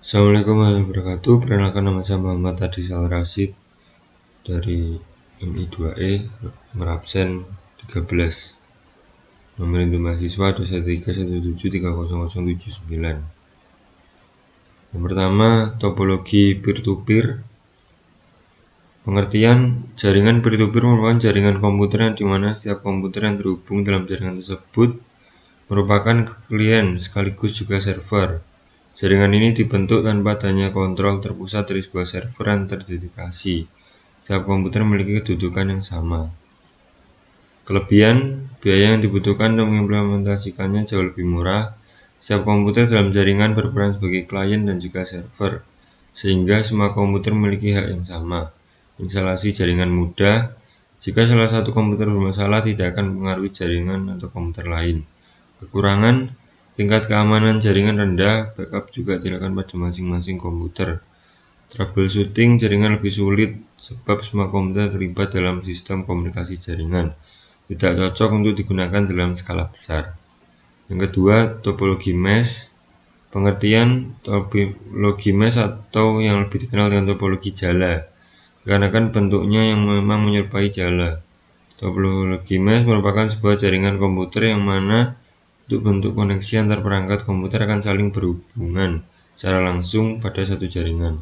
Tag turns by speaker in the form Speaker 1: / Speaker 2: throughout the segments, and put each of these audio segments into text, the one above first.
Speaker 1: Assalamualaikum warahmatullahi wabarakatuh. Perkenalkan, nama saya Muhammad Adisal Rasid dari MI2E, nomor absen 13. Nomor induk mahasiswa 21317300079. Yang pertama, topologi peer-to-peer. Pengertian: jaringan peer-to-peer merupakan jaringan komputer yang dimana setiap komputer yang terhubung dalam jaringan tersebut merupakan klien sekaligus juga server. Jaringan ini dibentuk tanpa adanya kontrol terpusat dari sebuah server yang terdedikasi. Setiap komputer memiliki kedudukan yang sama. Kelebihan: biaya yang dibutuhkan untuk mengimplementasikannya jauh lebih murah. Setiap komputer dalam jaringan berperan sebagai klien dan juga server, sehingga semua komputer memiliki hak yang sama. Instalasi jaringan mudah. Jika salah satu komputer bermasalah, tidak akan mempengaruhi jaringan atau komputer lain. Kekurangan: tingkat keamanan jaringan rendah, backup juga dilakukan pada masing-masing komputer. Troubleshooting jaringan lebih sulit sebab semua komputer terlibat dalam sistem komunikasi jaringan. Tidak cocok untuk digunakan dalam skala besar. Yang kedua, topologi mesh. Pengertian: topologi mesh atau yang lebih dikenal dengan topologi jala, dikarenakan bentuknya yang memang menyerupai jala. Topologi mesh merupakan sebuah jaringan komputer yang mana untuk bentuk koneksi antar perangkat komputer akan saling berhubungan secara langsung pada satu jaringan.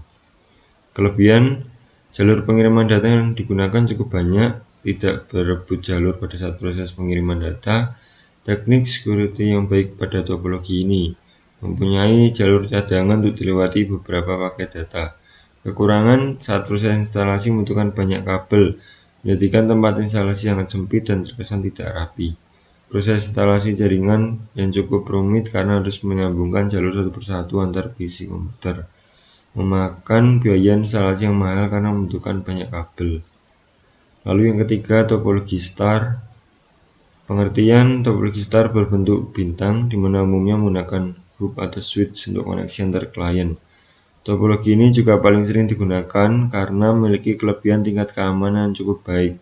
Speaker 1: Kelebihan: jalur pengiriman data yang digunakan cukup banyak, tidak berebut jalur pada saat proses pengiriman data. Teknik security yang baik pada topologi ini mempunyai jalur cadangan untuk dilewati beberapa paket data. Kekurangan: saat proses instalasi membutuhkan banyak kabel, menjadikan tempat instalasi sangat sempit dan terkesan tidak rapi. Proses instalasi jaringan yang cukup rumit karena harus menyambungkan jalur satu persatu antar PC komputer, memakan biaya instalasi yang mahal karena membutuhkan banyak kabel. Lalu yang ketiga, topologi star. Pengertian: topologi star berbentuk bintang, di mana umumnya menggunakan hub atau switch untuk koneksi antar klien. Topologi ini juga paling sering digunakan karena memiliki kelebihan tingkat keamanan yang cukup baik,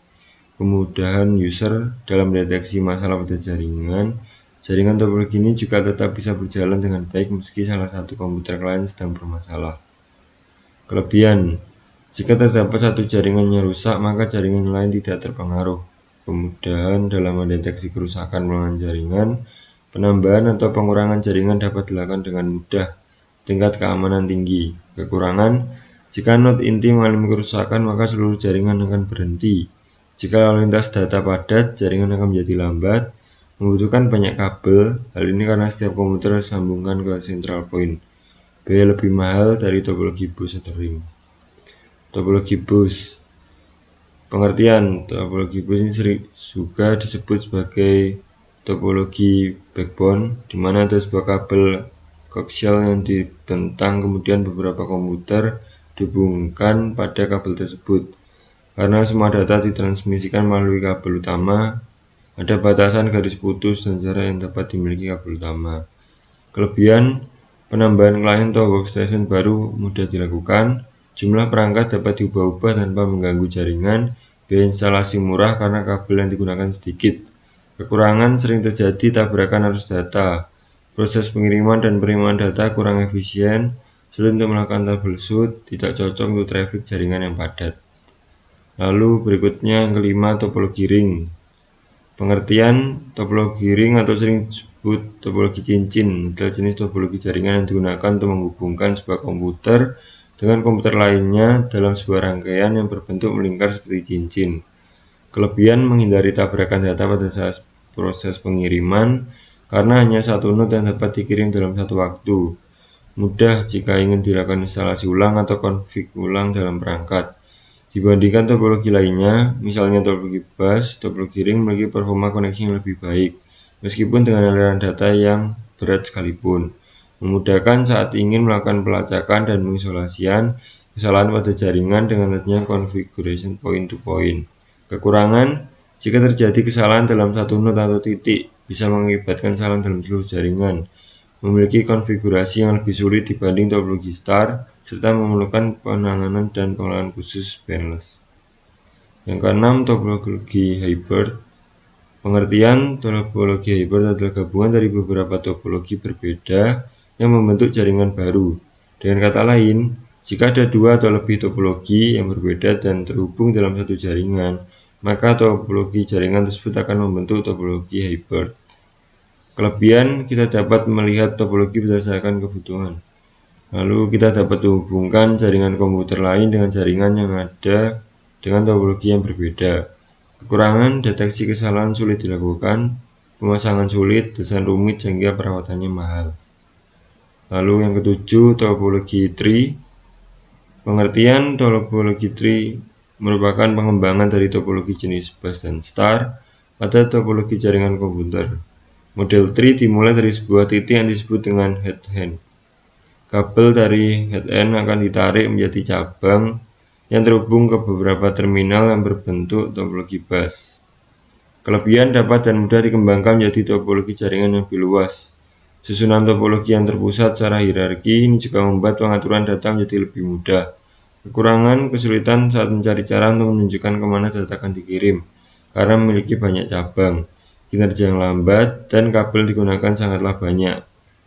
Speaker 1: kemudahan user dalam mendeteksi masalah pada jaringan. Jaringan topologi ini juga tetap bisa berjalan dengan baik meski salah satu komputer klien sedang bermasalah. Kelebihan: jika terdapat satu jaringan yang rusak, maka jaringan lain tidak terpengaruh. Kemudahan dalam mendeteksi kerusakan pelanggan jaringan. Penambahan atau pengurangan jaringan dapat dilakukan dengan mudah. Tingkat keamanan tinggi. Kekurangan: jika node inti mengalami kerusakan, maka seluruh jaringan akan berhenti. Jika lalu lintas data padat, jaringan akan menjadi lambat, membutuhkan banyak kabel. Hal ini karena setiap komputer disambungkan ke central point. Biaya lebih mahal dari topologi bus atau ring. Topologi bus. Pengertian: topologi bus ini sering juga disebut sebagai topologi backbone, di mana ada sebuah kabel koaksial yang dibentang, kemudian beberapa komputer dihubungkan pada kabel tersebut. Karena semua data ditransmisikan melalui kabel utama, ada batasan garis putus dan jarak yang dapat dimiliki kabel utama. Kelebihan: penambahan klien atau workstation baru mudah dilakukan. Jumlah perangkat dapat diubah-ubah tanpa mengganggu jaringan. Biaya instalasi murah karena kabel yang digunakan sedikit. Kekurangan: sering terjadi tabrakan arus data. Proses pengiriman dan penerimaan data kurang efisien, sulit untuk melakukan troubleshoot, tidak cocok untuk traffic jaringan yang padat. Lalu berikutnya yang kelima, topologi ring. Pengertian: topologi ring atau sering disebut topologi cincin adalah jenis topologi jaringan yang digunakan untuk menghubungkan sebuah komputer dengan komputer lainnya dalam sebuah rangkaian yang berbentuk melingkar seperti cincin. Kelebihan: menghindari tabrakan data pada saat proses pengiriman karena hanya satu node yang dapat dikirim dalam satu waktu. Mudah jika ingin dilakukan instalasi ulang atau konfig ulang dalam perangkat. Dibandingkan topologi lainnya, misalnya topologi bus, topologi ring memiliki performa koneksi yang lebih baik, meskipun dengan aliran data yang berat sekalipun. Memudahkan saat ingin melakukan pelacakan dan pengisolasian kesalahan pada jaringan dengan adanya configuration point-to-point. Kekurangan: jika terjadi kesalahan dalam satu node atau titik, bisa mengakibatkan kesalahan dalam seluruh jaringan. Memiliki konfigurasi yang lebih sulit dibanding topologi star, serta memerlukan penanganan dan pengelolaan khusus wireless. Yang keenam, topologi hybrid. Pengertian: topologi hybrid adalah gabungan dari beberapa topologi berbeda yang membentuk jaringan baru. Dengan kata lain, jika ada dua atau lebih topologi yang berbeda dan terhubung dalam satu jaringan, maka topologi jaringan tersebut akan membentuk topologi hybrid. Kelebihan, kita dapat melihat topologi berdasarkan kebutuhan. Lalu kita dapat menghubungkan jaringan komputer lain dengan jaringan yang ada dengan topologi yang berbeda. Kekurangan, deteksi kesalahan sulit dilakukan, pemasangan sulit, desain rumit sehingga perawatannya mahal. Lalu yang ketujuh, topologi tree. Pengertian topologi tree merupakan pengembangan dari topologi jenis bus dan star pada topologi jaringan komputer. Model tree dimulai dari sebuah titik yang disebut dengan head end. Kabel dari head end akan ditarik menjadi cabang yang terhubung ke beberapa terminal yang berbentuk topologi bus. Kelebihan dapat dan mudah dikembangkan menjadi topologi jaringan yang lebih luas. Susunan topologi yang terpusat secara hierarki ini juga membuat pengaturan data menjadi lebih mudah. Kekurangan, kesulitan saat mencari cara untuk menunjukkan kemana data akan dikirim, karena memiliki banyak cabang, kinerja yang lambat, dan kabel digunakan sangatlah banyak.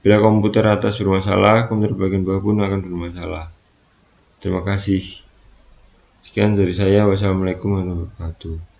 Speaker 1: Bila komputer atas bermasalah, komputer bagian bawah pun akan bermasalah. Terima kasih. Sekian dari saya. Wassalamualaikum warahmatullahi wabarakatuh.